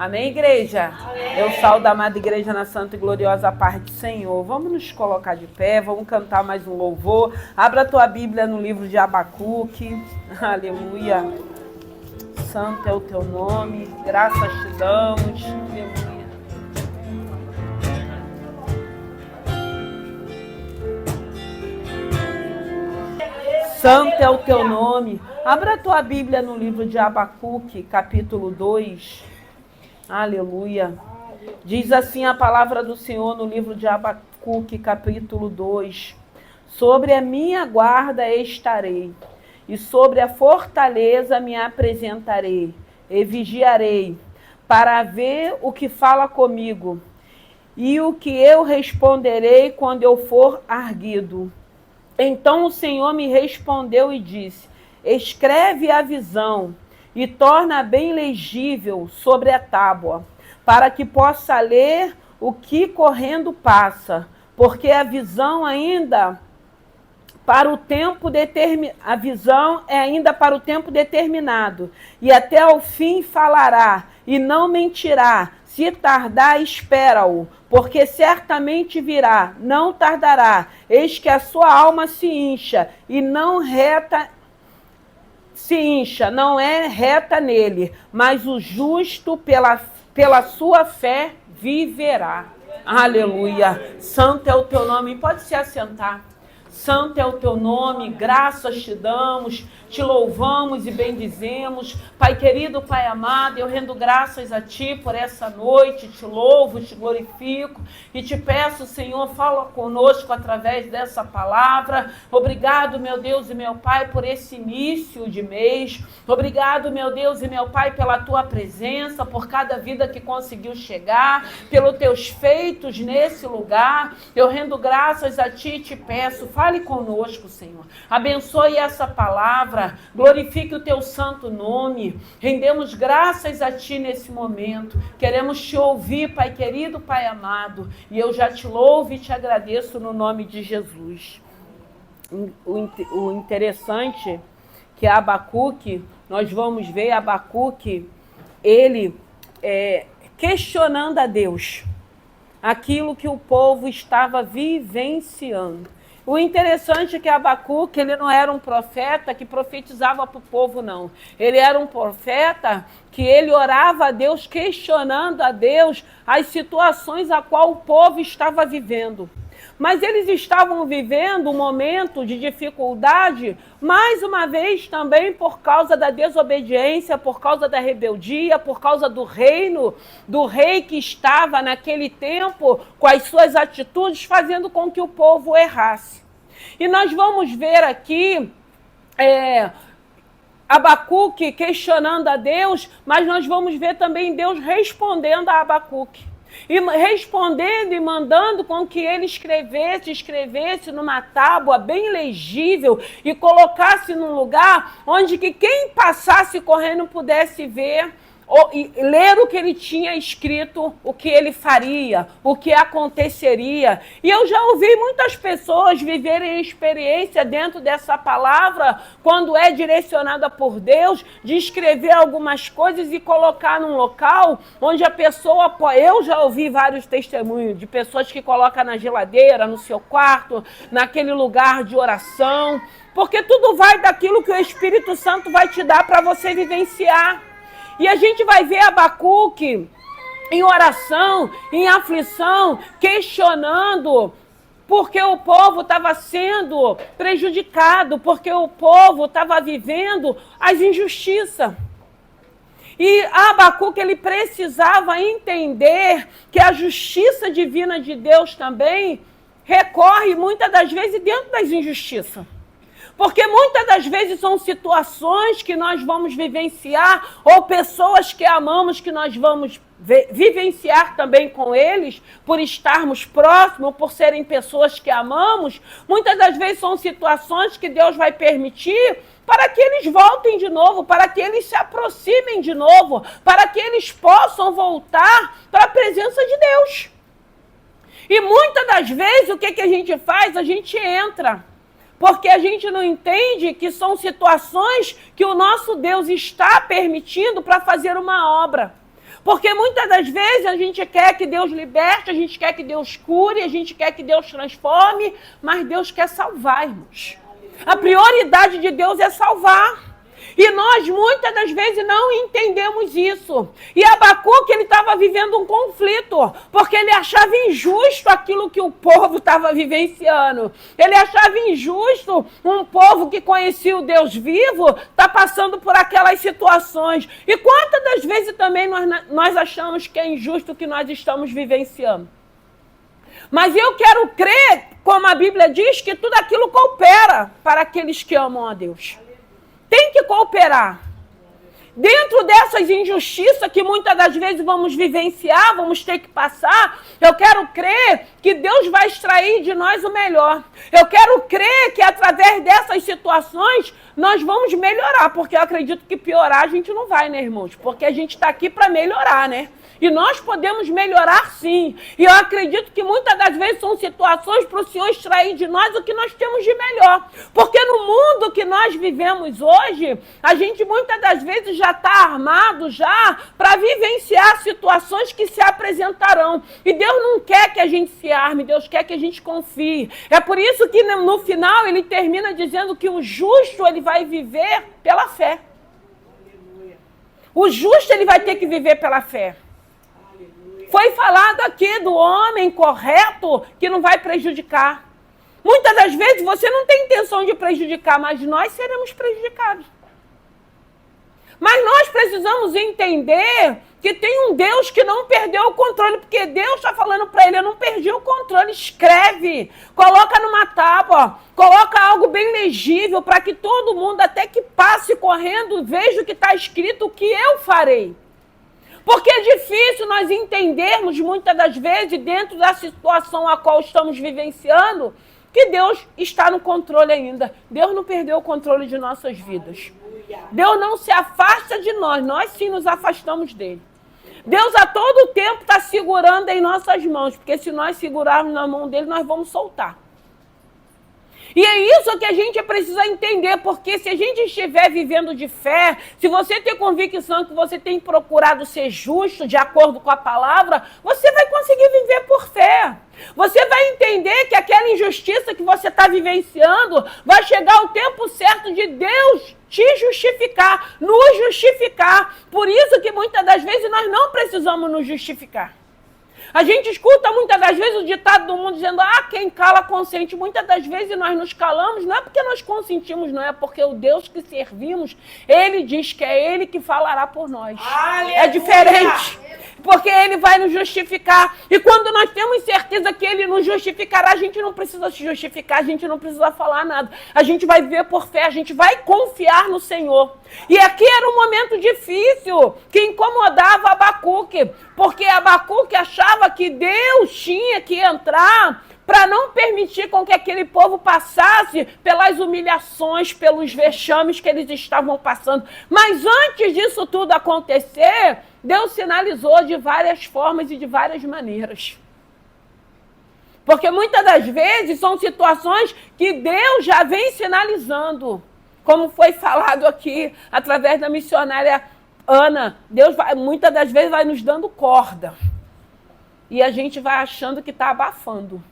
Amém, igreja? Amém. Eu saúdo a amada igreja na santa e gloriosa paz do Senhor. Vamos nos colocar de pé, vamos cantar mais um louvor. Abra a tua Bíblia no livro de Abacuque. Aleluia. Santo é o teu nome, graças te damos. Aleluia. Santo é o teu nome. Abra a tua Bíblia no livro de Abacuque, capítulo 2. Aleluia. Diz assim a palavra do Senhor no livro de Abacuque, capítulo 2. Sobre a minha guarda estarei, e sobre a fortaleza me apresentarei, e vigiarei, para ver o que fala comigo, e o que eu responderei quando eu for arguido. Então o Senhor me respondeu e disse: escreve a visão e torna bem legível sobre a tábua, para que possa ler o que correndo passa, porque a visão ainda para o tempo a visão é ainda para o tempo determinado, e até ao fim falará e não mentirá. Se tardar, espera-o, porque certamente virá, não tardará. Eis que a sua alma se incha, e não não é reta nele, mas o justo pela sua fé viverá. Aleluia. Santo é o teu nome. Pode se assentar. Santo é o teu nome, graças te damos, te louvamos e bendizemos. Pai querido, Pai amado, eu rendo graças a Ti por essa noite, te louvo, te glorifico e te peço, Senhor, fala conosco através dessa palavra. Obrigado, meu Deus e meu Pai, por esse início de mês. Obrigado, meu Deus e meu Pai, pela Tua presença, por cada vida que conseguiu chegar, pelos Teus feitos nesse lugar. Eu rendo graças a Ti e te peço, fale conosco, Senhor. Abençoe essa palavra, glorifique o Teu santo nome. Rendemos graças a Ti nesse momento. Queremos Te ouvir, Pai querido, Pai amado. E eu já te louvo e te agradeço no nome de Jesus. O interessante que Abacuque, nós vamos ver Abacuque, ele questionando a Deus aquilo que o povo estava vivenciando. O interessante é que Abacuque, ele não era um profeta que profetizava para o povo, não. Ele era um profeta que ele orava a Deus, questionando a Deus as situações a qual o povo estava vivendo. Mas eles estavam vivendo um momento de dificuldade, mais uma vez também por causa da desobediência, por causa da rebeldia, por causa do rei que estava naquele tempo com as suas atitudes, fazendo com que o povo errasse. E nós vamos ver aqui Abacuque questionando a Deus, mas nós vamos ver também Deus respondendo a Abacuque. E respondendo e mandando com que ele escrevesse numa tábua bem legível e colocasse num lugar onde que quem passasse correndo pudesse ver e ler o que ele tinha escrito, o que ele faria, o que aconteceria. E eu já ouvi muitas pessoas viverem experiência dentro dessa palavra, quando é direcionada por Deus, de escrever algumas coisas e colocar num local onde a pessoa... Eu já ouvi vários testemunhos de pessoas que colocam na geladeira, no seu quarto, naquele lugar de oração, porque tudo vai daquilo que o Espírito Santo vai te dar para você vivenciar. E a gente vai ver Abacuque em oração, em aflição, questionando porque o povo estava sendo prejudicado, porque o povo estava vivendo as injustiças. E Abacuque, ele precisava entender que a justiça divina de Deus também recorre muitas das vezes dentro das injustiças. Porque muitas das vezes são situações que nós vamos vivenciar, ou pessoas que amamos que nós vamos vivenciar também com eles, por estarmos próximos, por serem pessoas que amamos. Muitas das vezes são situações que Deus vai permitir para que eles voltem de novo, para que eles se aproximem de novo, para que eles possam voltar para a presença de Deus. E muitas das vezes o que a gente faz? A gente entra. Porque a gente não entende que são situações que o nosso Deus está permitindo para fazer uma obra. Porque muitas das vezes a gente quer que Deus liberte, a gente quer que Deus cure, a gente quer que Deus transforme, mas Deus quer salvar, irmãos. A prioridade de Deus é salvar. E nós, muitas das vezes, não entendemos isso. E Abacuque, ele estava vivendo um conflito, porque ele achava injusto aquilo que o povo estava vivenciando. Ele achava injusto um povo que conhecia o Deus vivo, tá passando por aquelas situações. E quantas das vezes também nós achamos que é injusto o que nós estamos vivenciando? Mas eu quero crer, como a Bíblia diz, que tudo aquilo coopera para aqueles que amam a Deus. Tem que cooperar. Dentro dessas injustiças que muitas das vezes vamos vivenciar, vamos ter que passar, eu quero crer que Deus vai extrair de nós o melhor. Eu quero crer que através dessas situações nós vamos melhorar, porque eu acredito que piorar a gente não vai, né, irmãos? Porque a gente está aqui para melhorar, né? E nós podemos melhorar sim. E eu acredito que muitas das vezes são situações para o Senhor extrair de nós o que nós temos de melhor. Porque no mundo que nós vivemos hoje, a gente muitas das vezes já está armado já para vivenciar situações que se apresentarão. E Deus não quer que a gente se arme, Deus quer que a gente confie. É por isso que no final ele termina dizendo que o justo ele vai viver pela fé. O justo ele vai ter que viver pela fé. Foi falado aqui do homem correto que não vai prejudicar. Muitas das vezes você não tem intenção de prejudicar, mas nós seremos prejudicados. Mas nós precisamos entender que tem um Deus que não perdeu o controle, porque Deus está falando para ele, eu não perdi o controle, escreve, coloca numa tábua, coloca algo bem legível para que todo mundo, até que passe correndo, veja o que está escrito, o que eu farei. Porque é difícil nós entendermos, muitas das vezes, dentro da situação a qual estamos vivenciando, que Deus está no controle ainda. Deus não perdeu o controle de nossas vidas. Deus não se afasta de nós, nós sim nos afastamos dele. Deus a todo tempo está segurando em nossas mãos, porque se nós segurarmos na mão dele, nós vamos soltar. E é isso que a gente precisa entender, porque se a gente estiver vivendo de fé, se você ter convicção que você tem procurado ser justo de acordo com a palavra, você vai conseguir viver por fé. Você vai entender que aquela injustiça que você está vivenciando vai chegar o tempo certo de Deus te justificar, nos justificar. Por isso que muitas das vezes nós não precisamos nos justificar. A gente escuta muitas das vezes o ditado do mundo dizendo, quem cala consente. Muitas das vezes nós nos calamos, não é porque nós consentimos, não é porque o Deus que servimos, ele diz que é ele que falará por nós. Aleluia! É diferente, porque ele vai nos justificar. E quando nós temos certeza que ele nos justificará, a gente não precisa se justificar, a gente não precisa falar nada. A gente vai viver por fé, a gente vai confiar no Senhor. E aqui era um momento difícil, que incomodava Abacuque, porque Abacuque achava que Deus tinha que entrar para não permitir com que aquele povo passasse pelas humilhações, pelos vexames que eles estavam passando. Mas antes disso tudo acontecer, Deus sinalizou de várias formas e de várias maneiras. Porque muitas das vezes são situações que Deus já vem sinalizando. Como foi falado aqui, através da missionária Ana, Deus muitas das vezes vai nos dando corda. E a gente vai achando que está abafando.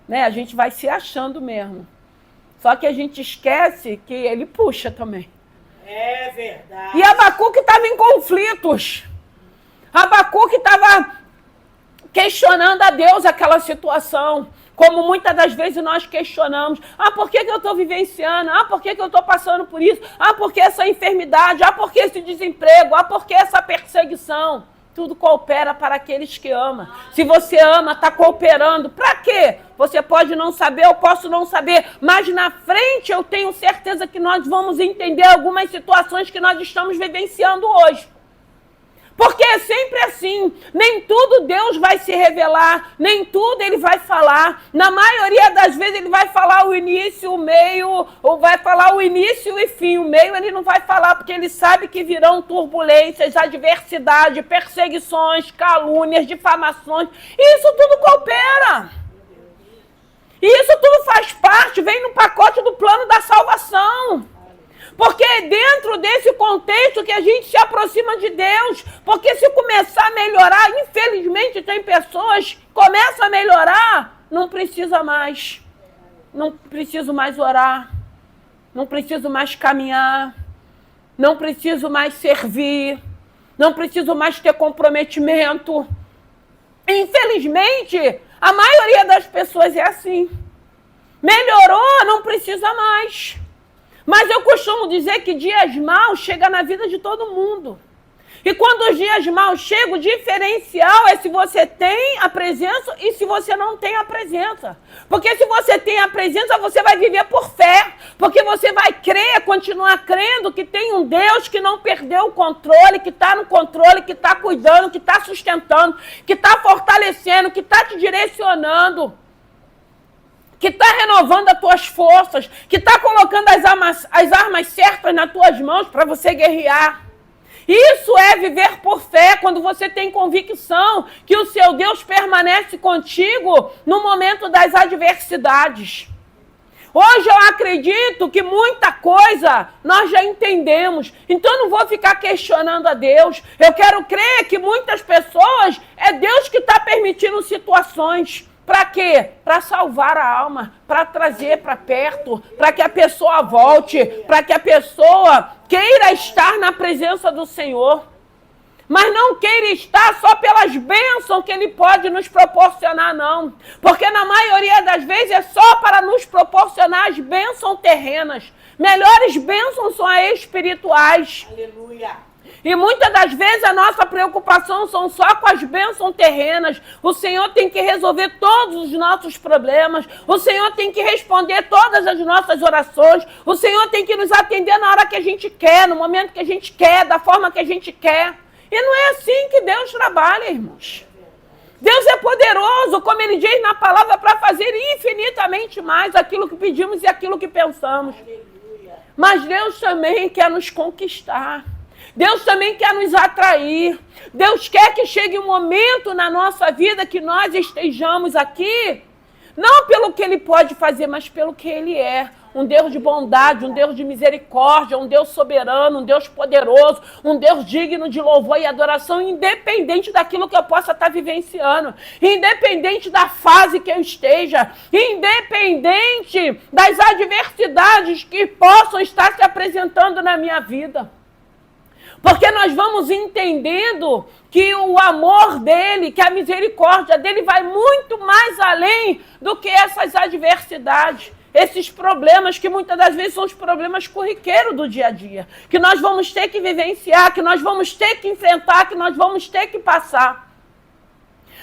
Né? A gente vai se achando mesmo. Só que a gente esquece que ele puxa também. É verdade. E Abacuque estava em conflitos. Abacuque estava questionando a Deus aquela situação. Como muitas das vezes nós questionamos. Por que eu estou vivenciando? Por que eu estou passando por isso? Por que essa enfermidade? Por que esse desemprego? Por que essa perseguição? Tudo coopera para aqueles que amam. Se você ama, está cooperando. Para quê? Você pode não saber, eu posso não saber. Mas na frente eu tenho certeza que nós vamos entender algumas situações que nós estamos vivenciando hoje. Porque é sempre assim, nem tudo Deus vai se revelar, nem tudo ele vai falar. Na maioria das vezes ele vai falar o início, o meio, ou vai falar o início e fim. O meio ele não vai falar porque ele sabe que virão turbulências, adversidade, perseguições, calúnias, difamações. E isso tudo coopera. E isso tudo faz parte, vem no pacote do plano da salvação. Porque é dentro desse contexto que a gente se aproxima de Deus. Porque se começar a melhorar, infelizmente tem pessoas que começam a melhorar, não precisa mais. Não preciso mais orar. Não preciso mais caminhar. Não preciso mais servir. Não preciso mais ter comprometimento. Infelizmente, a maioria das pessoas é assim. Melhorou, não precisa mais. Mas eu costumo dizer que dias maus chegam na vida de todo mundo. E quando os dias maus chegam, o diferencial é se você tem a presença e se você não tem a presença. Porque se você tem a presença, você vai viver por fé. Porque você vai crer, continuar crendo que tem um Deus que não perdeu o controle, que está no controle, que está cuidando, que está sustentando, que está fortalecendo, que está te direcionando, que está renovando as tuas forças, que está colocando as armas certas nas tuas mãos para você guerrear. Isso é viver por fé, quando você tem convicção que o seu Deus permanece contigo no momento das adversidades. Hoje eu acredito que muita coisa nós já entendemos, então eu não vou ficar questionando a Deus. Eu quero crer que muitas pessoas, é Deus que está permitindo situações. Para quê? Para salvar a alma, para trazer para perto, para que a pessoa volte, para que a pessoa queira estar na presença do Senhor. Mas não queira estar só pelas bênçãos que Ele pode nos proporcionar, não. Porque na maioria das vezes é só para nos proporcionar as bênçãos terrenas. Melhores bênçãos são as espirituais. Aleluia. E muitas das vezes a nossa preocupação são só com as bênçãos terrenas. O Senhor tem que resolver todos os nossos problemas. O Senhor tem que responder todas as nossas orações. O Senhor tem que nos atender na hora que a gente quer, no momento que a gente quer, da forma que a gente quer. E não é assim que Deus trabalha, irmãos. Deus é poderoso, como Ele diz na palavra, para fazer infinitamente mais aquilo que pedimos e aquilo que pensamos. Mas Deus também quer nos conquistar. Deus também quer nos atrair. Deus quer que chegue um momento na nossa vida que nós estejamos aqui, não pelo que Ele pode fazer, mas pelo que Ele é. Um Deus de bondade, um Deus de misericórdia, um Deus soberano, um Deus poderoso, um Deus digno de louvor e adoração, independente daquilo que eu possa estar vivenciando, independente da fase que eu esteja, independente das adversidades que possam estar se apresentando na minha vida. Porque nós vamos entendendo que o amor dele, que a misericórdia dele vai muito mais além do que essas adversidades, esses problemas que muitas das vezes são os problemas corriqueiros do dia a dia, que nós vamos ter que vivenciar, que nós vamos ter que enfrentar, que nós vamos ter que passar.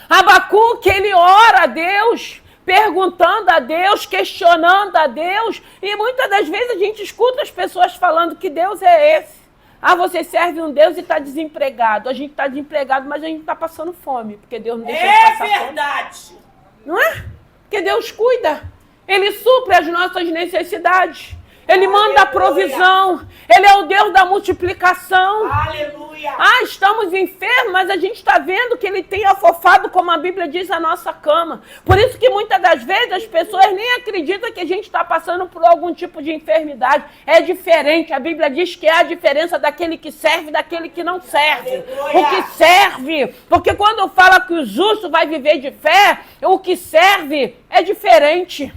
Abacuque, ele ora a Deus, perguntando a Deus, questionando a Deus, e muitas das vezes a gente escuta as pessoas falando que Deus é esse. Ah, você serve um Deus e está desempregado. A gente está desempregado, mas a gente está passando fome, porque Deus não deixa de passar fome. É verdade. Não é? Porque Deus cuida. Ele supre as nossas necessidades. Ele manda a provisão. Ele é o Deus da multiplicação. Aleluia. Ah, estamos enfermos, mas a gente está vendo que Ele tem afofado, como a Bíblia diz, a nossa cama. Por isso que muitas das vezes as pessoas nem acreditam que a gente está passando por algum tipo de enfermidade. É diferente. A Bíblia diz que há a diferença daquele que serve e daquele que não serve. Aleluia. O que serve, porque quando fala que o justo vai viver de fé, o que serve é diferente.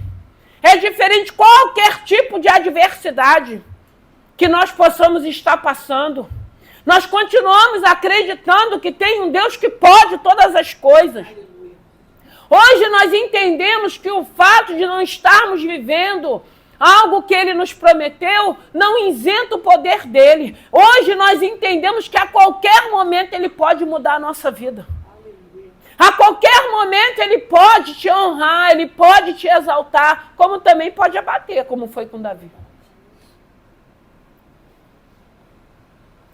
É diferente de qualquer tipo de adversidade que nós possamos estar passando. Nós continuamos acreditando que tem um Deus que pode todas as coisas. Hoje nós entendemos que o fato de não estarmos vivendo algo que Ele nos prometeu não isenta o poder dEle. Hoje nós entendemos que a qualquer momento Ele pode mudar a nossa vida. A qualquer momento Ele pode te honrar, Ele pode te exaltar, como também pode abater, como foi com Davi.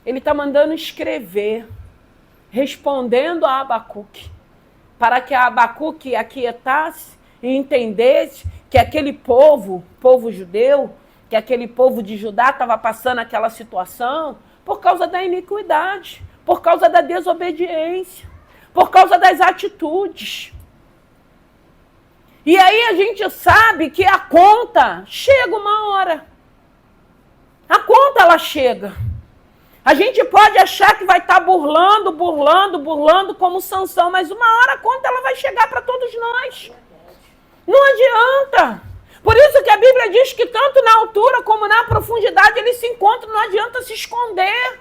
Ele está mandando escrever, respondendo a Abacuque, para que a Abacuque aquietasse e entendesse que aquele povo judeu, que aquele povo de Judá estava passando aquela situação por causa da iniquidade, por causa da desobediência, por causa das atitudes. E aí a gente sabe que a conta chega uma hora. A conta, ela chega. A gente pode achar que vai estar burlando como Sansão, mas uma hora a conta ela vai chegar para todos nós. Não adianta. Por isso que a Bíblia diz que tanto na altura como na profundidade eles se encontram, não adianta se esconder.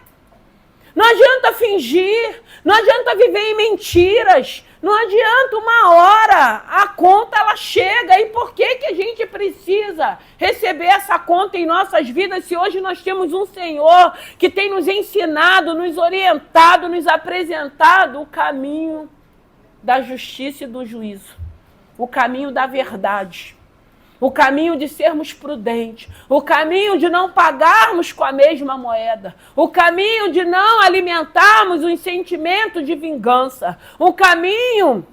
Não adianta fingir, não adianta viver em mentiras, não adianta uma hora, a conta ela chega. E por que a gente precisa receber essa conta em nossas vidas se hoje nós temos um Senhor que tem nos ensinado, nos orientado, nos apresentado o caminho da justiça e do juízo, o caminho da verdade, o caminho de sermos prudentes, o caminho de não pagarmos com a mesma moeda, o caminho de não alimentarmos um sentimento de vingança, o caminho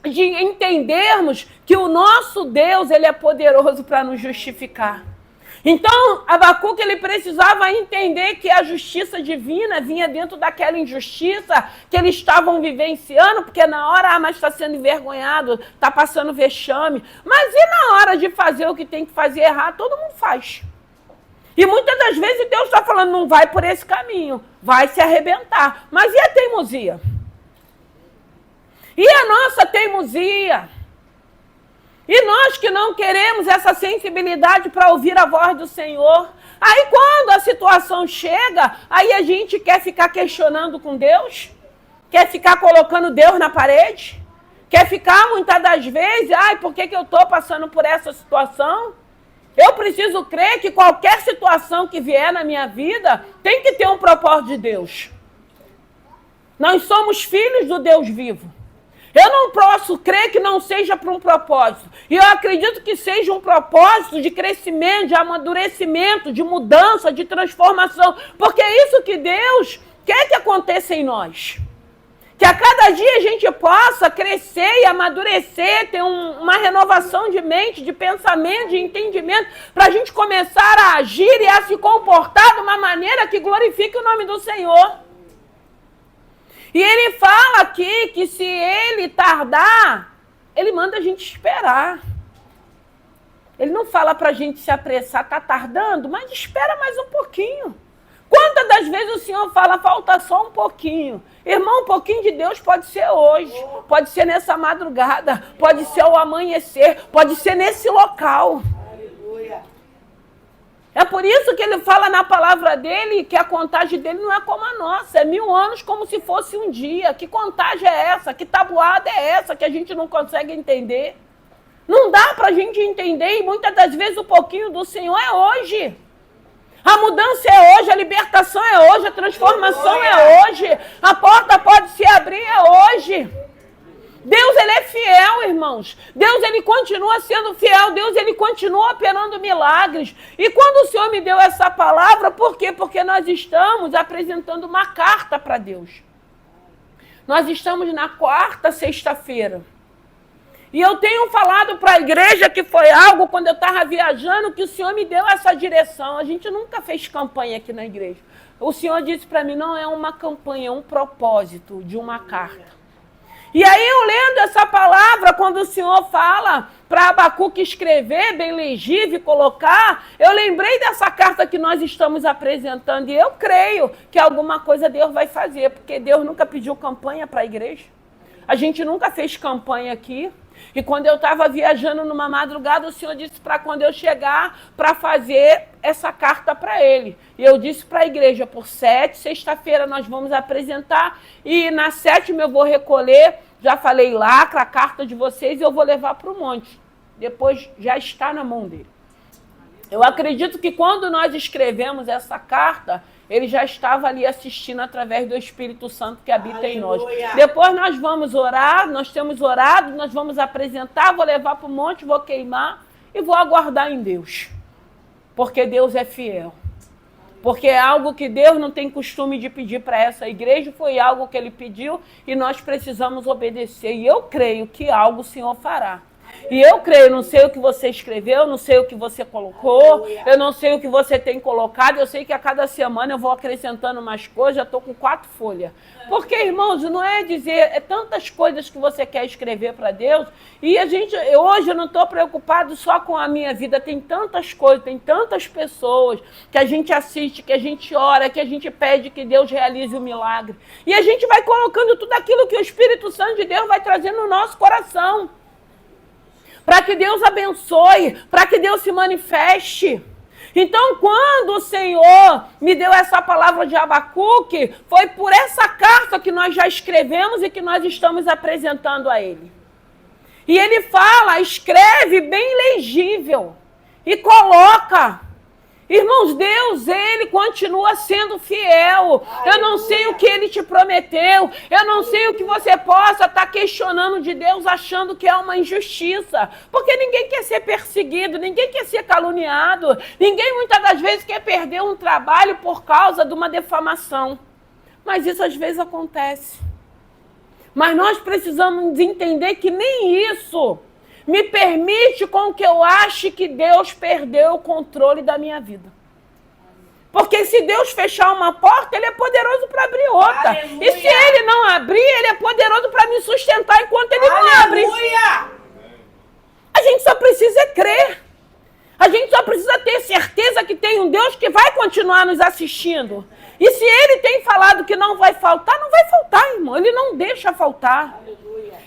de entendermos que o nosso Deus ele é poderoso para nos justificar. Então, Abacuque ele precisava entender que a justiça divina vinha dentro daquela injustiça que eles estavam vivenciando, porque na hora, mas está sendo envergonhado, está passando vexame. Mas e na hora de fazer o que tem que fazer errado, todo mundo faz. E muitas das vezes Deus está falando, não vai por esse caminho, vai se arrebentar. Mas e a teimosia? E a nossa teimosia? E nós que não queremos essa sensibilidade para ouvir a voz do Senhor, aí quando a situação chega, aí a gente quer ficar questionando com Deus, quer ficar colocando Deus na parede, quer ficar muitas das vezes, por que eu estou passando por essa situação? Eu preciso crer que qualquer situação que vier na minha vida tem que ter um propósito de Deus. Nós somos filhos do Deus vivo. Eu não posso crer que não seja para um propósito. E eu acredito que seja um propósito de crescimento, de amadurecimento, de mudança, de transformação. Porque é isso que Deus quer que aconteça em nós. Que a cada dia a gente possa crescer e amadurecer, ter uma renovação de mente, de pensamento, de entendimento, para a gente começar a agir e a se comportar de uma maneira que glorifique o nome do Senhor. E ele fala aqui que se ele tardar, ele manda a gente esperar. Ele não fala para a gente se apressar, está tardando, mas espera mais um pouquinho. Quantas das vezes o Senhor fala, falta só um pouquinho? Irmão, um pouquinho de Deus pode ser hoje, pode ser nessa madrugada, pode ser ao amanhecer, pode ser nesse local. É por isso que ele fala na palavra dele que a contagem dele não é como a nossa. É 1000 anos como se fosse um dia. Que contagem é essa? Que tabuada é essa que a gente não consegue entender? Não dá para a gente entender e muitas das vezes o pouquinho do Senhor é hoje. A mudança é hoje, a libertação é hoje, a transformação é hoje. A porta pode se abrir é hoje. Deus, ele é fiel, irmãos. Deus, ele continua sendo fiel. Deus, ele continua operando milagres. E quando o Senhor me deu essa palavra, por quê? Porque nós estamos apresentando uma carta para Deus. Nós estamos na 4ª sexta-feira. E eu tenho falado para a igreja que foi algo, quando eu estava viajando, que o Senhor me deu essa direção. A gente nunca fez campanha aqui na igreja. O Senhor disse para mim, não é uma campanha, é um propósito de uma carta. E aí eu lendo essa palavra, quando o Senhor fala para Abacuque escrever, bem legível, colocar, eu lembrei dessa carta que nós estamos apresentando e eu creio que alguma coisa Deus vai fazer, porque Deus nunca pediu campanha para a igreja. A gente nunca fez campanha aqui. E quando eu estava viajando numa madrugada, o Senhor disse para quando eu chegar, para fazer essa carta para ele. E eu disse para a igreja, por 7, sexta-feira nós vamos apresentar, e na 7ª eu vou recolher, já falei, lacra a carta de vocês e eu vou levar para o monte. Depois já está na mão dele. Eu acredito que quando nós escrevemos essa carta, ele já estava ali assistindo através do Espírito Santo que habita em nós. Depois nós vamos orar, nós temos orado, nós vamos apresentar, vou levar para o monte, vou queimar e vou aguardar em Deus. Porque Deus é fiel. Porque é algo que Deus não tem costume de pedir para essa igreja, foi algo que ele pediu e nós precisamos obedecer. E eu creio que algo o Senhor fará. E eu creio, não sei o que você escreveu, não sei o que você colocou, eu não sei o que você tem colocado, eu sei que a cada semana eu vou acrescentando mais coisas, já estou com 4 folhas. Porque, irmãos, não é dizer, é tantas coisas que você quer escrever para Deus, e hoje eu não estou preocupado só com a minha vida, tem tantas coisas, tem tantas pessoas que a gente assiste, que a gente ora, que a gente pede que Deus realize o milagre. E a gente vai colocando tudo aquilo que o Espírito Santo de Deus vai trazendo no nosso coração. Para que Deus abençoe, para que Deus se manifeste. Então, quando o Senhor me deu essa palavra de Abacuque, foi por essa carta que nós já escrevemos e que nós estamos apresentando a Ele. E Ele fala, escreve bem legível e coloca. Irmãos, Deus, Ele continua sendo fiel. Eu não sei o que Ele te prometeu. Eu não sei o que você possa estar questionando de Deus, achando que é uma injustiça. Porque ninguém quer ser perseguido, ninguém quer ser caluniado. Ninguém, muitas das vezes, quer perder um trabalho por causa de uma defamação. Mas isso, às vezes, acontece. Mas nós precisamos entender que nem isso me permite com que eu ache que Deus perdeu o controle da minha vida. Porque se Deus fechar uma porta, Ele é poderoso para abrir outra. Aleluia. E se Ele não abrir, Ele é poderoso para me sustentar enquanto Ele não abre. A gente só precisa crer. A gente só precisa ter certeza que tem um Deus que vai continuar nos assistindo. E se Ele tem falado que não vai faltar, não vai faltar, irmão. Ele não deixa faltar.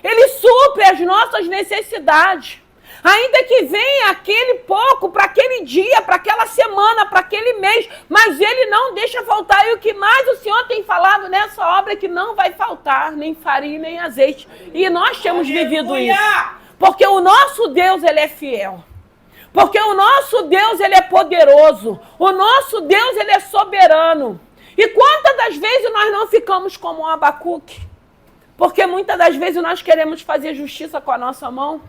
Ele supre as nossas necessidades. Ainda que venha aquele pouco para aquele dia, para aquela semana, para aquele mês, mas Ele não deixa faltar. E o que mais o Senhor tem falado nessa obra é que não vai faltar nem farinha nem azeite. E nós temos vivido isso. Porque o nosso Deus, Ele é fiel. Porque o nosso Deus, Ele é poderoso. O nosso Deus, Ele é soberano. E quantas das vezes nós não ficamos como um Abacuque? Porque muitas das vezes nós queremos fazer justiça com a nossa mão.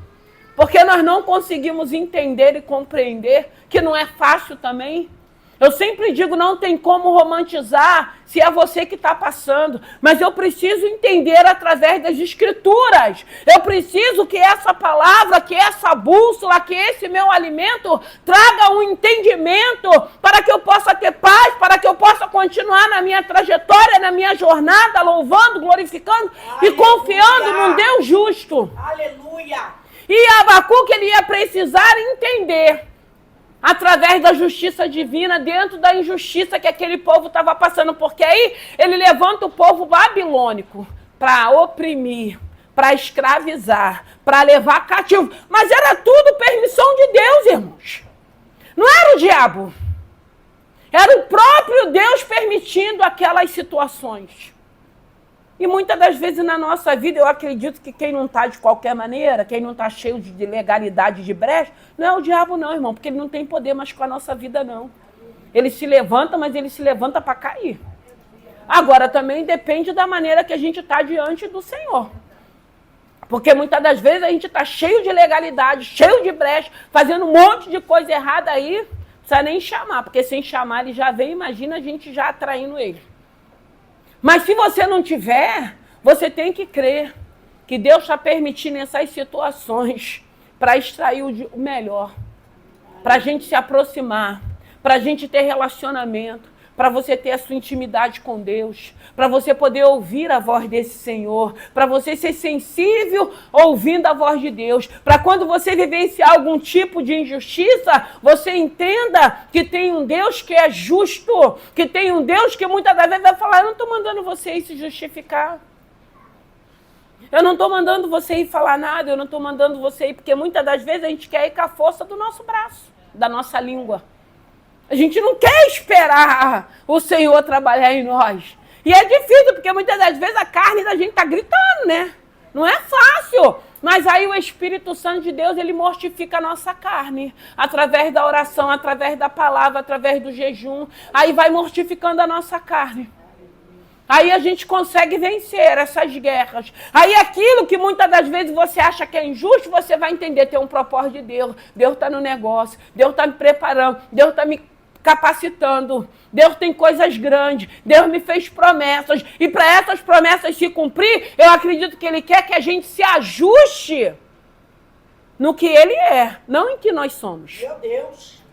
Porque nós não conseguimos entender e compreender que não é fácil também. Eu sempre digo, não tem como romantizar se é você que está passando. Mas eu preciso entender através das Escrituras. Eu preciso que essa palavra, que essa bússola, que esse meu alimento traga um entendimento para que eu possa ter paz, para que eu possa continuar na minha trajetória, na minha jornada, louvando, glorificando e confiando num Deus justo. Aleluia! E Abacuque, ele ia precisar entender através da justiça divina, dentro da injustiça que aquele povo estava passando, porque aí ele levanta o povo babilônico para oprimir, para escravizar, para levar cativo. Mas era tudo permissão de Deus, irmãos. Não era o diabo. Era o próprio Deus permitindo aquelas situações. E muitas das vezes na nossa vida, eu acredito que quem não está de qualquer maneira, quem não está cheio de legalidade, de brecha, não é o diabo não, irmão, porque ele não tem poder mais com a nossa vida, não. Ele se levanta, mas ele se levanta para cair. Agora, também depende da maneira que a gente está diante do Senhor. Porque muitas das vezes a gente está cheio de legalidade, cheio de brecha, fazendo um monte de coisa errada aí, não precisa nem chamar, porque sem chamar ele já vem, imagina a gente já atraindo ele. Mas se você não tiver, você tem que crer que Deus está permitindo essas situações para extrair o melhor, para a gente se aproximar, para a gente ter relacionamento, para você ter a sua intimidade com Deus, para você poder ouvir a voz desse Senhor, para você ser sensível ouvindo a voz de Deus, para quando você vivenciar algum tipo de injustiça, você entenda que tem um Deus que é justo, que tem um Deus que muitas das vezes vai falar, eu não estou mandando você ir se justificar. Eu não estou mandando você ir falar nada, eu não estou mandando você ir, porque muitas das vezes a gente quer ir com a força do nosso braço, da nossa língua. A gente não quer esperar o Senhor trabalhar em nós. E é difícil, porque muitas das vezes a carne da gente está gritando, né? Não é fácil. Mas aí o Espírito Santo de Deus, ele mortifica a nossa carne. Através da oração, através da palavra, através do jejum. Aí vai mortificando a nossa carne. Aí a gente consegue vencer essas guerras. Aí aquilo que muitas das vezes você acha que é injusto, você vai entender, tem um propósito de Deus. Deus está no negócio, Deus está me preparando, Deus está me capacitando. Deus tem coisas grandes, Deus me fez promessas. E para essas promessas se cumprir, eu acredito que Ele quer que a gente se ajuste No que ele é, não em que nós somos. Meu Deus.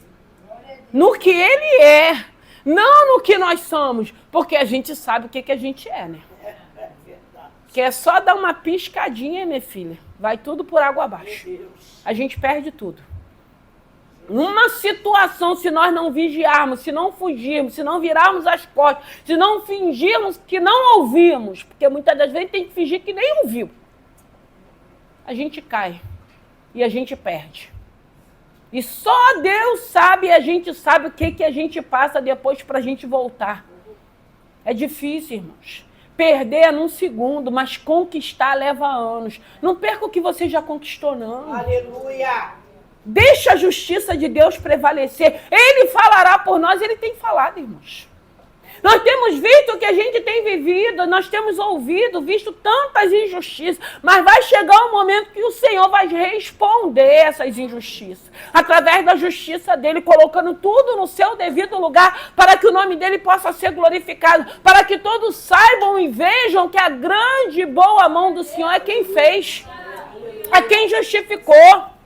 No que ele é, não no que nós somos. Porque a gente sabe o que a gente é, né? É verdade. Que é só dar uma piscadinha, minha filha. Vai tudo por água abaixo. Meu Deus. A gente perde tudo. Numa situação, se nós não vigiarmos, se não fugirmos, se não virarmos as costas, se não fingirmos que não ouvimos, porque muitas das vezes tem que fingir que nem ouviu, a gente cai e a gente perde. E só Deus sabe, a gente sabe o que a gente passa depois para a gente voltar. É difícil, irmãos. Perder é num segundo, mas conquistar leva anos. Não perca o que você já conquistou, não. Aleluia. Deixa a justiça de Deus prevalecer. Ele falará por nós, ele tem falado, irmãos. Nós temos visto o que a gente tem vivido, nós temos ouvido, visto tantas injustiças, mas vai chegar um momento que o Senhor vai responder essas injustiças, através da justiça dele, colocando tudo no seu devido lugar, para que o nome dele possa ser glorificado, para que todos saibam e vejam que a grande e boa mão do Senhor é quem fez, é quem justificou.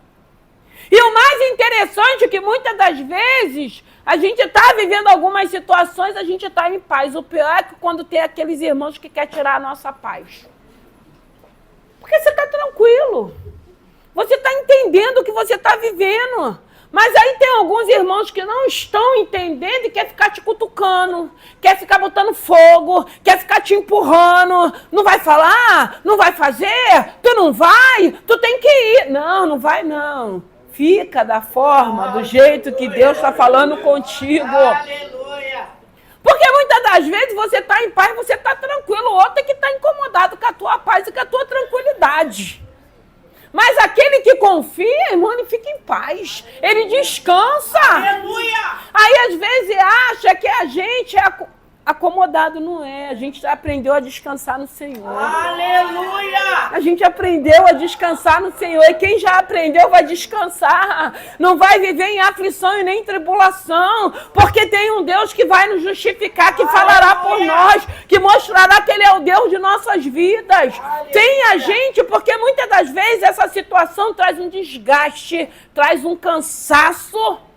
E o mais interessante é que muitas das vezes a gente está vivendo algumas situações, a gente está em paz. O pior é que quando tem aqueles irmãos que querem tirar a nossa paz. Porque você está tranquilo. Você está entendendo o que você está vivendo. Mas aí tem alguns irmãos que não estão entendendo e quer ficar te cutucando, quer ficar botando fogo, quer ficar te empurrando. Não vai falar? Não vai fazer? Tu não vai? Tu tem que ir. Não, não vai não. Fica da forma, do jeito que Deus está falando contigo. Aleluia. Porque muitas das vezes você está em paz, você está tranquilo. O outro é que está incomodado com a tua paz e com a tua tranquilidade. Mas aquele que confia, irmão, ele fica em paz. Ele descansa. Aleluia. Aí às vezes acha que a gente é acomodado, não é. A gente aprendeu a descansar no Senhor. Aleluia. A gente aprendeu a descansar no Senhor. E quem já aprendeu vai descansar. Não vai viver em aflição e nem em tribulação. Porque tem um Deus que vai nos justificar, que falará por nós, que mostrará que Ele é o Deus de nossas vidas. Tenha gente, porque muitas das vezes essa situação traz um desgaste, traz um cansaço.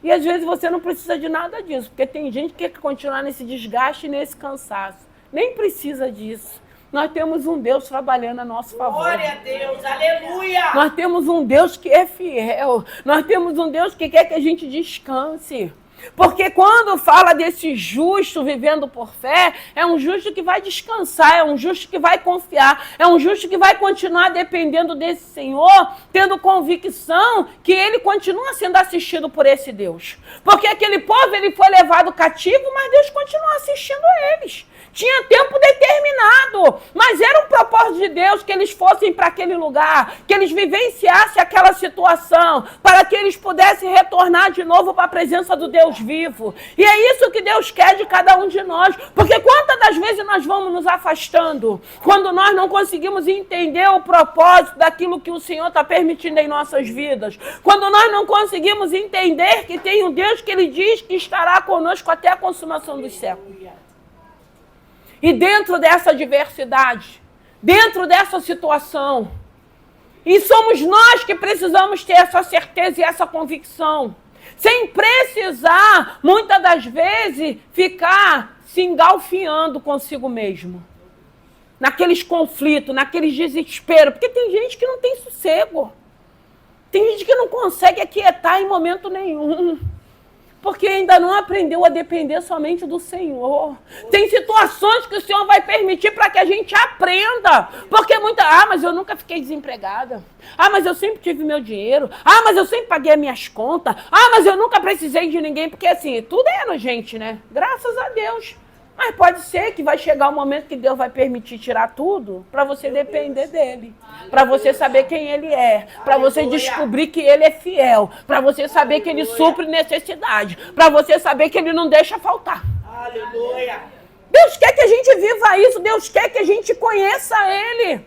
E às vezes você não precisa de nada disso, porque tem gente que quer continuar nesse desgaste e nesse cansaço. Nem precisa disso. Nós temos um Deus trabalhando a nosso favor. Glória a Deus, aleluia. Nós temos um Deus que é fiel. Nós temos um Deus que quer que a gente descanse. Porque quando fala desse justo vivendo por fé, é um justo que vai descansar, é um justo que vai confiar, é um justo que vai continuar dependendo desse Senhor, tendo convicção que ele continua sendo assistido por esse Deus. Porque aquele povo, ele foi levado cativo, mas Deus continua assistindo eles. Tinha tempo determinado, mas era um propósito de Deus que eles fossem para aquele lugar, que eles vivenciassem aquela situação, para que eles pudessem retornar de novo para a presença do Deus vivo. E é isso que Deus quer de cada um de nós, porque quantas das vezes nós vamos nos afastando, quando nós não conseguimos entender o propósito daquilo que o Senhor está permitindo em nossas vidas, quando nós não conseguimos entender que tem um Deus que Ele diz que estará conosco até a consumação dos séculos. E dentro dessa diversidade, dentro dessa situação, e somos nós que precisamos ter essa certeza e essa convicção, sem precisar, muitas das vezes, ficar se engalfinhando consigo mesmo, naqueles conflitos, naqueles desesperos, porque tem gente que não tem sossego, tem gente que não consegue aquietar em momento nenhum, porque ainda não aprendeu a depender somente do Senhor. Tem situações que o Senhor vai permitir para que a gente aprenda. Porque mas eu nunca fiquei desempregada. Mas eu sempre tive meu dinheiro. Mas eu sempre paguei as minhas contas. Mas eu nunca precisei de ninguém. Porque assim, tudo é na gente, né? Graças a Deus. Mas pode ser que vai chegar um momento que Deus vai permitir tirar tudo para você depender dele. Para você saber quem ele é. Para você descobrir que ele é fiel. Para você saber que ele supre necessidade. Para você saber que ele não deixa faltar. Aleluia. Deus quer que a gente viva isso. Deus quer que a gente conheça ele.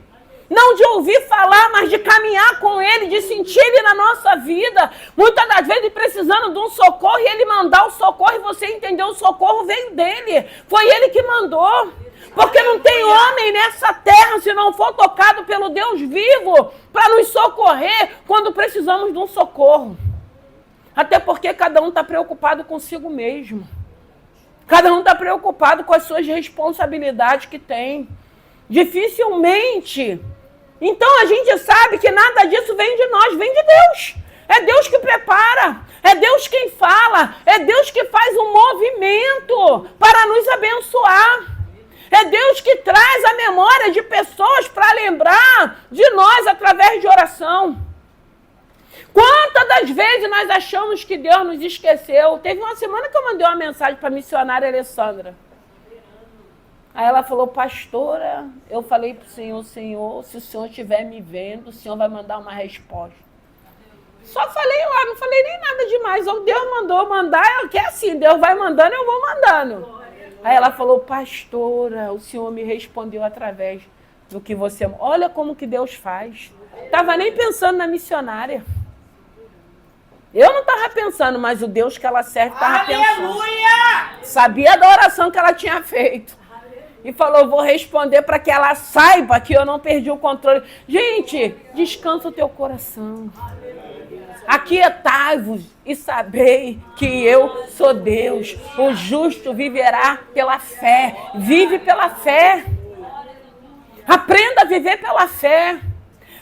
Não de ouvir falar, mas de caminhar com ele, de sentir ele na nossa vida. Muitas das vezes precisando de um socorro e ele mandar o socorro e você entender o socorro veio dele. Foi ele que mandou. Porque não tem homem nessa terra se não for tocado pelo Deus vivo para nos socorrer quando precisamos de um socorro. Até porque cada um está preocupado consigo mesmo. Cada um está preocupado com as suas responsabilidades que tem. Dificilmente. Então a gente sabe que nada disso vem de nós, vem de Deus. É Deus que prepara, é Deus quem fala, é Deus que faz um movimento para nos abençoar. É Deus que traz a memória de pessoas para lembrar de nós através de oração. Quantas das vezes nós achamos que Deus nos esqueceu? Teve uma semana que eu mandei uma mensagem para a missionária Alessandra. Aí ela falou, pastora, eu falei para o Senhor, Senhor, se o Senhor estiver me vendo, o Senhor vai mandar uma resposta. Só falei lá, não falei nem nada demais. Deus mandou mandar, que é assim, Deus vai mandando, eu vou mandando. Aí ela falou, pastora, o Senhor me respondeu através do que você... Olha como que Deus faz. Estava nem pensando na missionária. Eu não estava pensando, mas o Deus que ela serve estava pensando. Aleluia! Sabia da oração que ela tinha feito. E falou, vou responder para que ela saiba que eu não perdi o controle. Gente, descansa o teu coração. Aquietai-vos e sabei que eu sou Deus. O justo viverá pela fé. Vive pela fé. Aprenda a viver pela fé.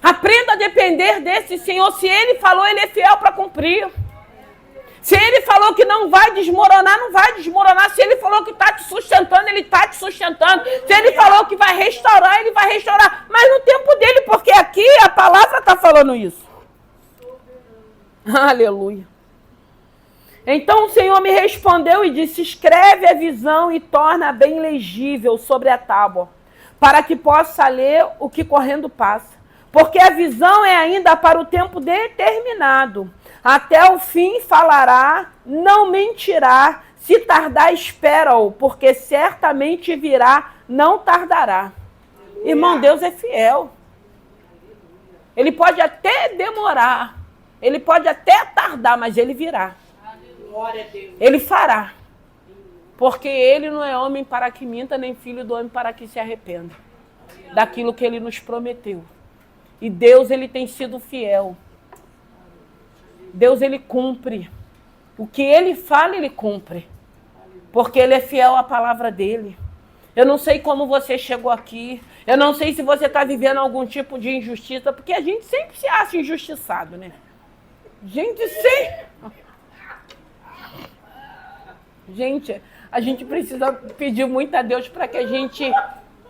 Aprenda a depender desse Senhor. Se Ele falou, Ele é fiel para cumprir. Se Ele falou que não vai desmoronar, não vai desmoronar. Se Ele falou que está te sustentando, Ele está te sustentando. Se Ele falou que vai restaurar, Ele vai restaurar. Mas no tempo dEle, porque aqui a palavra está falando isso. Aleluia. Então o Senhor me respondeu e disse, escreve a visão e torna bem legível sobre a tábua, para que possa ler o que correndo passa. Porque a visão é ainda para o tempo determinado. Até o fim falará, não mentirá. Se tardar, espera-o, porque certamente virá, não tardará. Irmão, Deus é fiel. Ele pode até demorar. Ele pode até tardar, mas Ele virá. Glória a Deus. Ele fará. Porque Ele não é homem para que minta, nem filho do homem para que se arrependa daquilo que Ele nos prometeu. E Deus, Ele tem sido fiel. Deus, Ele cumpre. O que Ele fala, Ele cumpre. Porque Ele é fiel à palavra dEle. Eu não sei como você chegou aqui. Eu não sei se você está vivendo algum tipo de injustiça. Porque a gente sempre se acha injustiçado, né? Gente, a gente precisa pedir muito a Deus para que a gente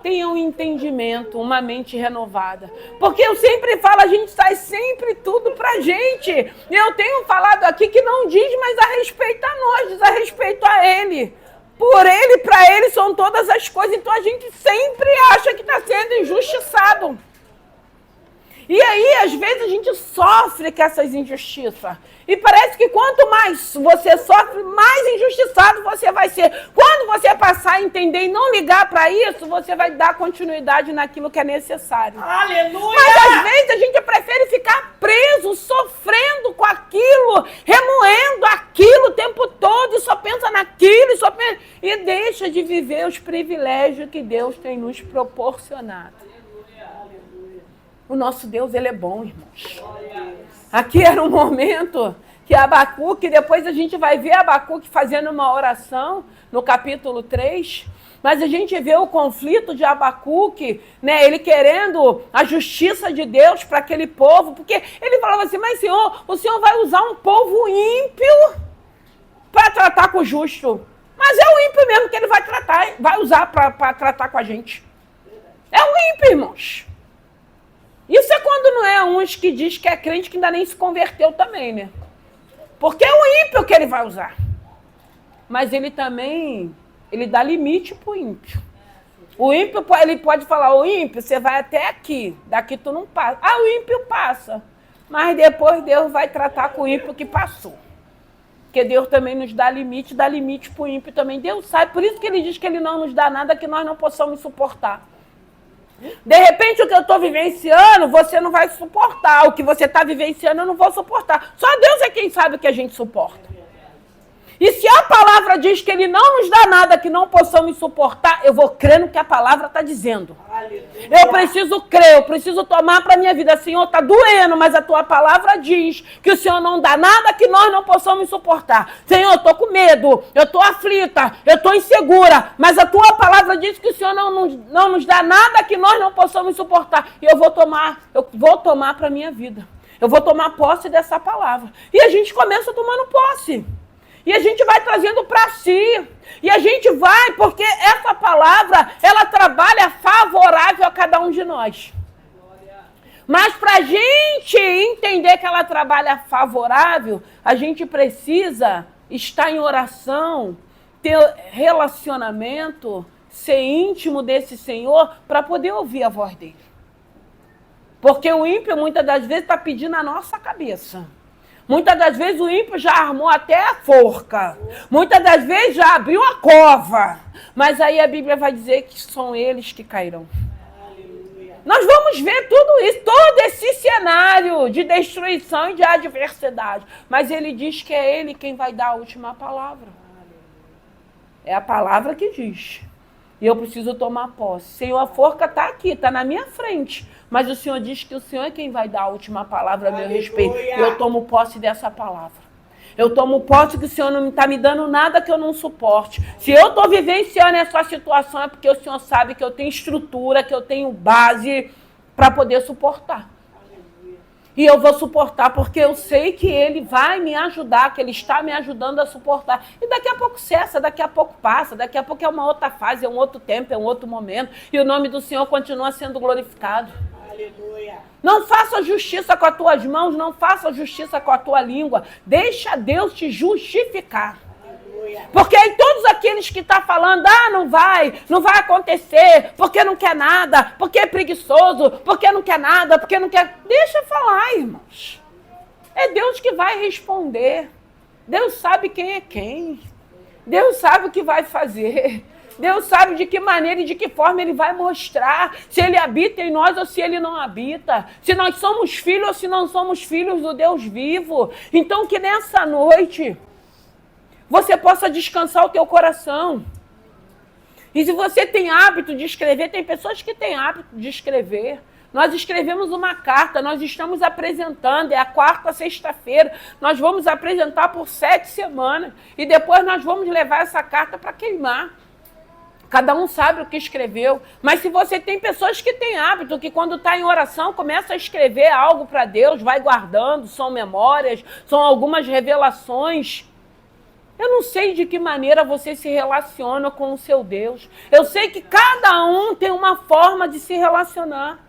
tenha um entendimento, uma mente renovada. Porque eu sempre falo, a gente faz sempre tudo pra gente. E eu tenho falado aqui que não diz mais a respeito a nós, diz a respeito a Ele. Por Ele, para Ele são todas as coisas. Então a gente sempre acha que está sendo injustiçado. E aí, às vezes, a gente sofre com essas injustiças. E parece que quanto mais você sofre, mais injustiçado você vai ser. Quando você passar a entender e não ligar para isso, você vai dar continuidade naquilo que é necessário. Aleluia! Mas às vezes a gente prefere ficar preso, sofrendo com aquilo, remoendo aquilo o tempo todo, e só pensa naquilo, e deixa de viver os privilégios que Deus tem nos proporcionado. O nosso Deus, Ele é bom, irmãos. Aqui era um momento que Abacuque, depois a gente vai ver Abacuque fazendo uma oração no capítulo 3, mas a gente vê o conflito de Abacuque, né? Ele querendo a justiça de Deus para aquele povo, porque ele falava assim, mas Senhor, o Senhor vai usar um povo ímpio para tratar com o justo. Mas é o ímpio mesmo que Ele vai usar para tratar com a gente. É o ímpio, irmãos. Isso é quando não é uns que diz que é crente que ainda nem se converteu também, né? Porque é o ímpio que Ele vai usar. Mas Ele também, Ele dá limite pro ímpio. O ímpio, ele pode falar, o ímpio, você vai até aqui, daqui tu não passa. Ah, o ímpio passa. Mas depois Deus vai tratar com o ímpio que passou. Porque Deus também nos dá limite pro ímpio também. Deus sabe, por isso que Ele diz que Ele não nos dá nada que nós não possamos suportar. De repente, o que eu estou vivenciando, você não vai suportar. O que você está vivenciando, eu não vou suportar. Só Deus é quem sabe o que a gente suporta. E se a palavra diz que ele não nos dá nada que não possamos suportar, eu vou crer no que a palavra está dizendo. Aleluia. Eu preciso crer, eu preciso tomar para a minha vida. Senhor, está doendo, mas a tua palavra diz que o Senhor não dá nada que nós não possamos suportar. Senhor, eu estou com medo, eu estou aflita, eu estou insegura, mas a tua palavra diz que o Senhor não nos dá nada que nós não possamos suportar. E eu vou tomar para a minha vida. Eu vou tomar posse dessa palavra. E a gente começa tomando posse. E a gente vai trazendo para si. E a gente vai, porque essa palavra, ela trabalha favorável a cada um de nós. Mas para a gente entender que ela trabalha favorável, a gente precisa estar em oração, ter relacionamento, ser íntimo desse Senhor para poder ouvir a voz dele. Porque o ímpio, muitas das vezes, está pedindo a nossa cabeça. Muitas das vezes o ímpio já armou até a forca. Muitas das vezes já abriu a cova. Mas aí a Bíblia vai dizer que são eles que cairão. Aleluia. Nós vamos ver tudo isso, todo esse cenário de destruição e de adversidade. Mas ele diz que é ele quem vai dar a última palavra. É a palavra que diz. E eu preciso tomar posse. Senhor, a forca está aqui, está na minha frente. Mas o Senhor diz que o Senhor é quem vai dar a última palavra a meu respeito. E eu tomo posse dessa palavra. Eu tomo posse que o Senhor não está me dando nada que eu não suporte. Se eu estou vivenciando essa situação é porque o Senhor sabe que eu tenho estrutura, que eu tenho base para poder suportar. E eu vou suportar porque eu sei que Ele vai me ajudar, que Ele está me ajudando a suportar. E daqui a pouco cessa, daqui a pouco passa, daqui a pouco é uma outra fase, é um outro tempo, é um outro momento. E o nome do Senhor continua sendo glorificado. Aleluia. Não faça justiça com as tuas mãos, não faça justiça com a tua língua. Deixa Deus te justificar. Aleluia. Porque aí todos aqueles que estão falando, não vai acontecer, porque não quer nada, porque é preguiçoso, porque não quer nada, porque não quer... Deixa falar, irmãos. É Deus que vai responder. Deus sabe quem é quem. Deus sabe o que vai fazer. Deus sabe de que maneira e de que forma Ele vai mostrar se Ele habita em nós ou se Ele não habita, se nós somos filhos ou se não somos filhos do Deus vivo. Então que nessa noite você possa descansar o teu coração. E se você tem hábito de escrever, tem pessoas que têm hábito de escrever. Nós escrevemos uma carta, nós estamos apresentando, é a quarta sexta-feira, nós vamos apresentar por 7 semanas e depois nós vamos levar essa carta para queimar. Cada um sabe o que escreveu. Mas se você tem pessoas que têm hábito, que quando está em oração, começa a escrever algo para Deus, vai guardando, são memórias, são algumas revelações. Eu não sei de que maneira você se relaciona com o seu Deus. Eu sei que cada um tem uma forma de se relacionar.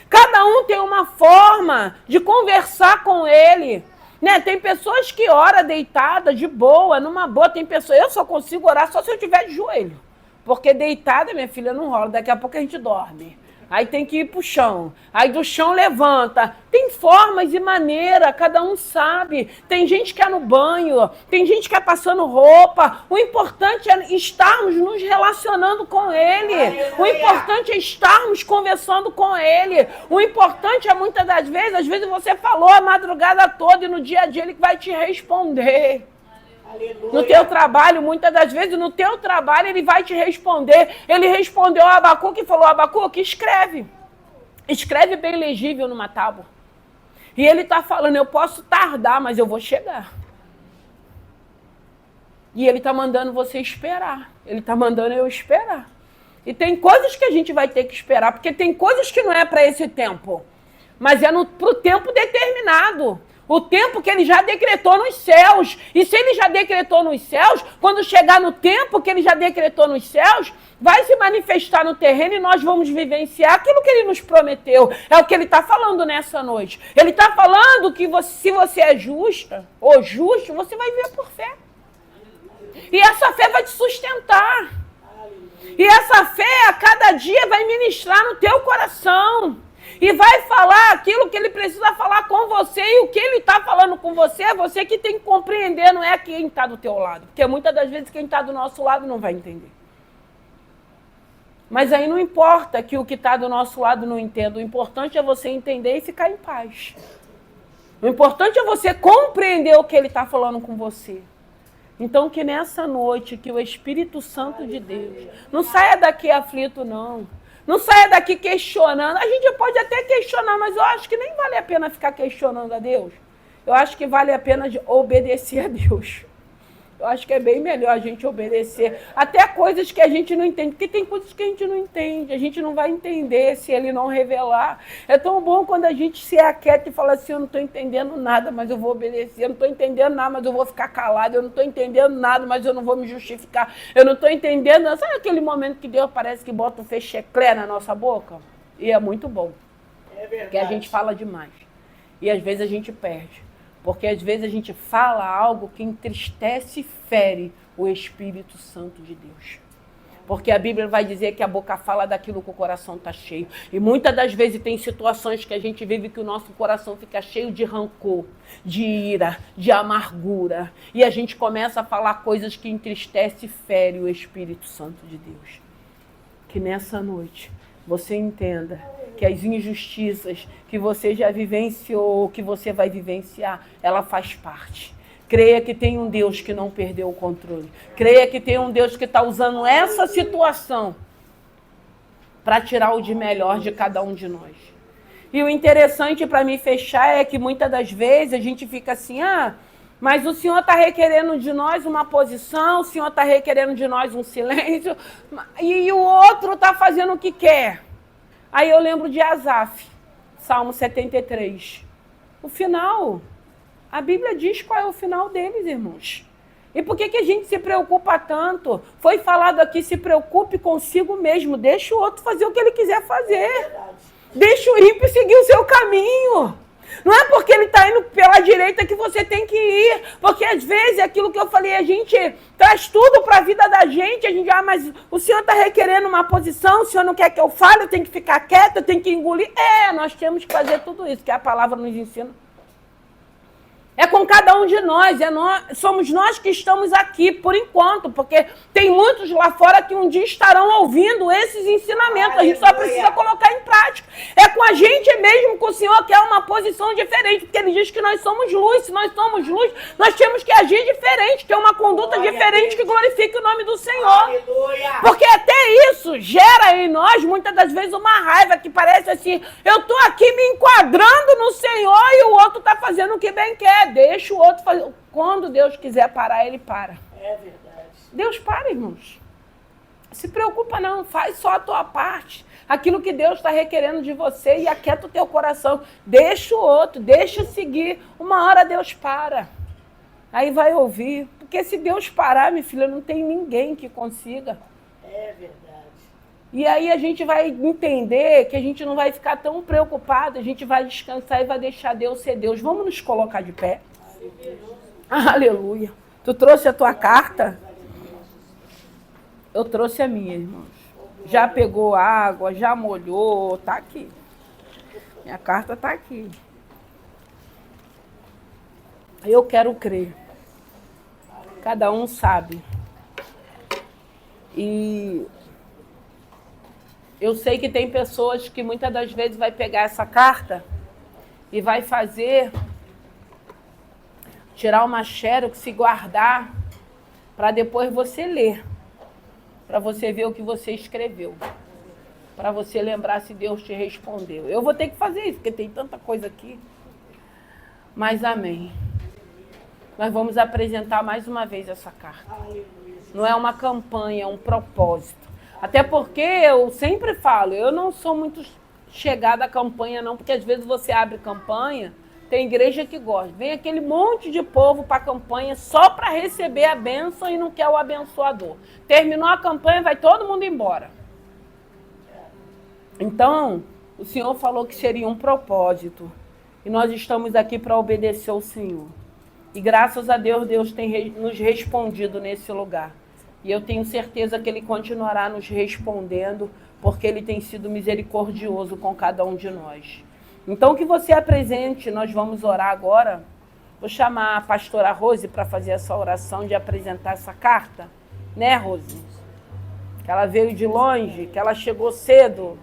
Cada um tem uma forma de conversar com Ele. Né? Tem pessoas que oram deitada, de boa, numa boa. Tem pessoas, eu só consigo orar só se eu estiver de joelho. Porque deitada, minha filha, não rola. Daqui a pouco a gente dorme. Aí tem que ir pro chão. Aí do chão levanta. Tem formas e maneira, cada um sabe. Tem gente que é no banho, tem gente que é passando roupa. O importante é estarmos nos relacionando com Ele. O importante é estarmos conversando com Ele. O importante é, muitas das vezes, às vezes você falou a madrugada toda e no dia a dia Ele vai te responder. Aleluia. No teu trabalho, muitas das vezes, no teu trabalho, Ele vai te responder. Ele respondeu a Abacuque e falou, Abacuque, escreve. Escreve bem legível numa tábua. E Ele está falando, eu posso tardar, mas eu vou chegar. E Ele está mandando você esperar. Ele está mandando eu esperar. E tem coisas que a gente vai ter que esperar, porque tem coisas que não é para esse tempo. Mas é para o tempo determinado. O tempo que Ele já decretou nos céus. E se Ele já decretou nos céus, quando chegar no tempo que Ele já decretou nos céus, vai se manifestar no terreno e nós vamos vivenciar aquilo que Ele nos prometeu. É o que Ele está falando nessa noite. Ele está falando que se você é justa ou justo, você vai viver por fé. E essa fé vai te sustentar. E essa fé a cada dia vai ministrar no teu coração. E vai falar aquilo que Ele precisa falar com você. E o que Ele está falando com você é você que tem que compreender, não é quem está do teu lado. Porque muitas das vezes quem está do nosso lado não vai entender. Mas aí não importa que o que está do nosso lado não entenda. O importante é você entender e ficar em paz. O importante é você compreender o que Ele está falando com você. Então que nessa noite, que o Espírito Santo de Deus, não saia daqui aflito não. Não saia daqui questionando. A gente pode até questionar, mas eu acho que nem vale a pena ficar questionando a Deus. Eu acho que vale a pena obedecer a Deus. Eu acho que é bem melhor a gente obedecer. Até coisas que a gente não entende. Porque tem coisas que a gente não entende. A gente não vai entender se ele não revelar. É tão bom quando a gente se aquieta e fala assim, eu não estou entendendo nada, mas eu vou obedecer. Eu não estou entendendo nada, mas eu vou ficar calado. Eu não estou entendendo nada, mas eu não vou me justificar. Eu não estou entendendo. Sabe aquele momento que Deus parece que bota um fecheclé na nossa boca? E é muito bom. É verdade. Porque a gente fala demais. E às vezes a gente perde. Porque às vezes a gente fala algo que entristece e fere o Espírito Santo de Deus. Porque a Bíblia vai dizer que a boca fala daquilo que o coração está cheio. E muitas das vezes tem situações que a gente vive que o nosso coração fica cheio de rancor, de ira, de amargura. E a gente começa a falar coisas que entristece e fere o Espírito Santo de Deus. Que nessa noite você entenda que as injustiças que você já vivenciou, que você vai vivenciar, ela faz parte. Creia que tem um Deus que não perdeu o controle. Creia que tem um Deus que está usando essa situação para tirar o de melhor de cada um de nós. E o interessante para mim fechar é que muitas das vezes a gente fica assim, mas o Senhor está requerendo de nós uma posição, o Senhor está requerendo de nós um silêncio, e o outro está fazendo o que quer. Aí eu lembro de Asaf, Salmo 73. O final, a Bíblia diz qual é o final deles, irmãos. E por que a gente se preocupa tanto? Foi falado aqui, se preocupe consigo mesmo, deixa o outro fazer o que ele quiser fazer. Deixa o ímpio seguir o seu caminho. Não é porque ele está indo pela direita que você tem que ir. Porque às vezes, aquilo que eu falei, a gente traz tudo para a vida da gente. A gente, mas o Senhor está requerendo uma posição, o Senhor não quer que eu fale, eu tenho que ficar quieta, eu tenho que engolir. Nós temos que fazer tudo isso, que a palavra nos ensina. É com cada um de nós, somos nós que estamos aqui, por enquanto, porque tem muitos lá fora que um dia estarão ouvindo esses ensinamentos. A gente só precisa colocar em prática. É com a gente mesmo que o Senhor quer uma posição diferente, porque Ele diz que nós somos luz. Se nós somos luz, nós temos que agir diferente, ter uma conduta diferente que glorifique o nome do Senhor. Aleluia. Porque até isso gera em nós, muitas das vezes, uma raiva que parece assim, eu estou aqui me enquadrando no Senhor e o outro está fazendo o que bem quer. Deixa o outro fazer. Quando Deus quiser parar, Ele para. É verdade. Deus para, irmãos. Se preocupa não, faz só a tua parte. Aquilo que Deus está requerendo de você e aquieta o teu coração. Deixa o outro, deixa seguir. Uma hora Deus para. Aí vai ouvir. Porque se Deus parar, minha filha, não tem ninguém que consiga. É verdade. E aí a gente vai entender que a gente não vai ficar tão preocupado, a gente vai descansar e vai deixar Deus ser Deus. Vamos nos colocar de pé? Aleluia. Tu trouxe a tua carta? Eu trouxe a minha, irmãos. Já pegou água, já molhou, tá aqui. Minha carta tá aqui. Eu quero crer. Cada um sabe. E eu sei que tem pessoas que muitas das vezes vai pegar essa carta e vai tirar uma xerox e guardar para depois você ler, para você ver o que você escreveu, para você lembrar se Deus te respondeu. Eu vou ter que fazer isso, porque tem tanta coisa aqui. Mas amém. Nós vamos apresentar mais uma vez essa carta. Não é uma campanha, é um propósito. Até porque eu sempre falo, eu não sou muito chegada à campanha não, porque às vezes você abre campanha, tem igreja que gosta. Vem aquele monte de povo para a campanha só para receber a bênção e não quer o abençoador. Terminou a campanha, vai todo mundo embora. Então, o Senhor falou que seria um propósito. E nós estamos aqui para obedecer ao Senhor. E graças a Deus, Deus tem nos respondido nesse lugar. E eu tenho certeza que Ele continuará nos respondendo, porque Ele tem sido misericordioso com cada um de nós. Então, que você apresente, nós vamos orar agora. Vou chamar a pastora Rose para fazer essa oração de apresentar essa carta. Né, Rose? Que ela veio de longe, que ela chegou cedo.